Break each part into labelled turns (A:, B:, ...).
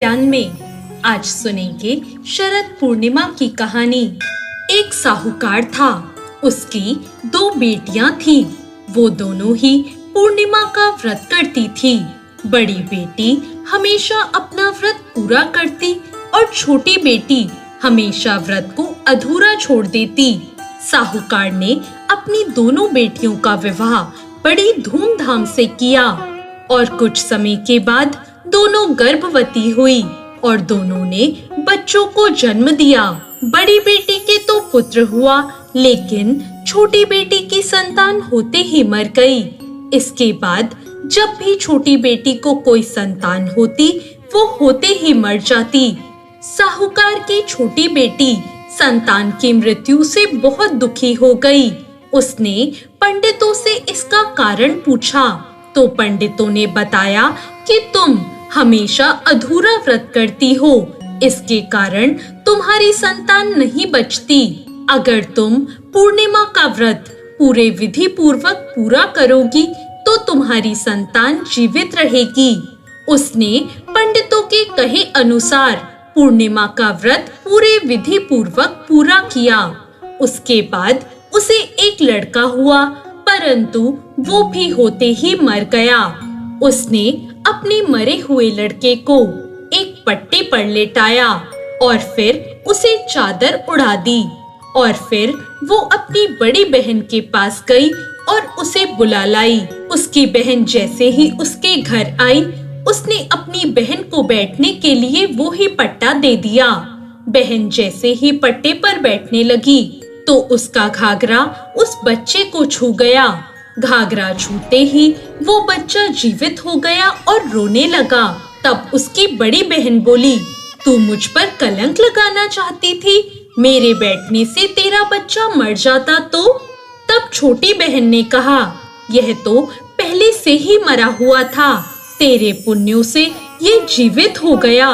A: ज्ञान में आज सुनेंगे शरद पूर्णिमा की कहानी। एक साहूकार था, उसकी दो बेटियां थीं। वो दोनों ही पूर्णिमा का व्रत करती थी। बड़ी बेटी हमेशा अपना व्रत पूरा करती और छोटी बेटी हमेशा व्रत को अधूरा छोड़ देती। साहूकार ने अपनी दोनों बेटियों का विवाह बड़ी धूमधाम से किया और कुछ समय के बाद दोनों गर्भवती हुई और दोनों ने बच्चों को जन्म दिया। बड़ी बेटी के तो पुत्र हुआ, लेकिन छोटी बेटी की संतान होते ही मर गई। इसके बाद जब भी छोटी बेटी को कोई संतान होती, वो होते ही मर जाती। साहूकार की छोटी बेटी संतान की मृत्यु से बहुत दुखी हो गई। उसने पंडितों से इसका कारण पूछा, तो पंडितों ने बताया कि तुम हमेशा अधूरा व्रत करती हो, इसके कारण तुम्हारी संतान नहीं बचती। अगर तुम पूर्णिमा का व्रत पूरे विधि पूर्वक पूरा करोगी तो तुम्हारी संतान जीवित रहेगी। उसने पंडितों के कहे अनुसार पूर्णिमा का व्रत पूरे विधि पूर्वक पूरा किया। उसके बाद उसे एक लड़का हुआ, परंतु वो भी होते ही मर गया। उसने अपने मरे हुए लड़के को एक पट्टे पर लेटाया और फिर उसे चादर उड़ा दी और फिर वो अपनी बड़ी बहन के पास गई और उसे बुला लाई। उसकी बहन जैसे ही उसके घर आई, उसने अपनी बहन को बैठने के लिए वो ही पट्टा दे दिया। बहन जैसे ही पट्टे पर बैठने लगी तो उसका घाघरा उस बच्चे को छू गया। घाघरा छूते ही वो बच्चा जीवित हो गया और रोने लगा। तब उसकी बड़ी बहन बोली, तू मुझ पर कलंक लगाना चाहती थी, मेरे बैठने से तेरा बच्चा मर जाता तो? तब छोटी बहन ने कहा, यह तो पहले से ही मरा हुआ था, तेरे पुण्यों से ये जीवित हो गया।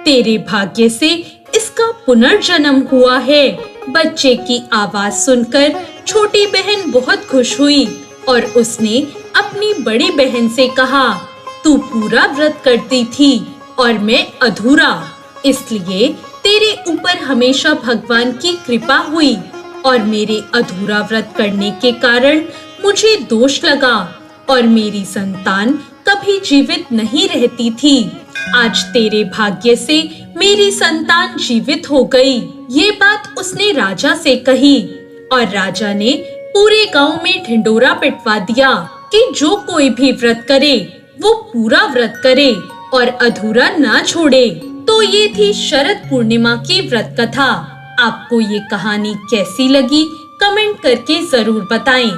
A: तेरे भाग्य से इसका पुनर्जन्म हुआ है। बच्चे की आवाज सुनकर छोटी बहन बहुत खुश हुई और उसने अपनी बड़ी बहन से कहा, तू पूरा व्रत करती थी और मैं अधूरा, इसलिए तेरे ऊपर हमेशा भगवान की कृपा हुई और मेरे अधूरा व्रत करने के कारण मुझे दोष लगा और मेरी संतान कभी जीवित नहीं रहती थी। आज तेरे भाग्य से मेरी संतान जीवित हो गई। ये बात उसने राजा से कही और राजा ने पूरे गांव में ढिंडोरा पिटवा दिया कि जो कोई भी व्रत करे वो पूरा व्रत करे और अधूरा ना छोड़े। तो ये थी शरद पूर्णिमा की व्रत कथा। आपको ये कहानी कैसी लगी, कमेंट करके जरूर बताएं।